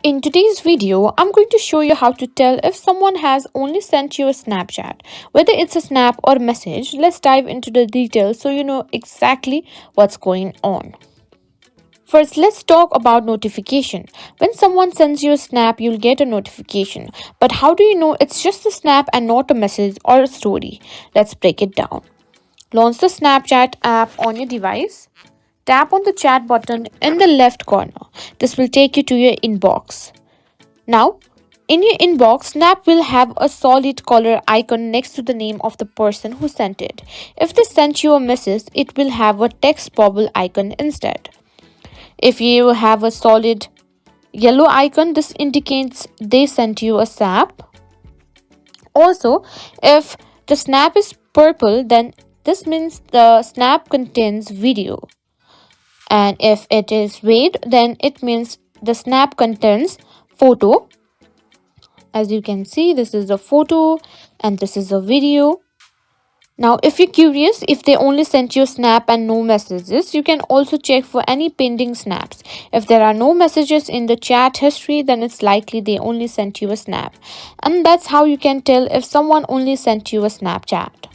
In today's video, I'm going to show you how to tell if someone has only sent you a Snapchat, whether it's a snap or message. Let's dive into the details so you know exactly what's going on. First, let's talk about notification. When someone sends you a snap, you'll get a notification. But how do you know it's just a snap and not a message or a story? Let's break it down. Launch the Snapchat app on your device. Tap on the chat button in the left corner. This will take you to your inbox. Now, in your inbox, Snap will have a solid color icon next to the name of the person who sent it. If they sent you a message, it will have a text bubble icon instead. If you have a solid yellow icon, this indicates they sent you a snap. Also, if the snap is purple, then this means the snap contains video. And if it is red, then it means the snap contains photo. As you can see, this is a photo and this is a video. Now, if you're curious if they only sent you a snap and no messages, you can also check for any pending snaps. If there are no messages in the chat history, then it's likely they only sent you a snap. And that's how you can tell if someone only sent you a Snapchat.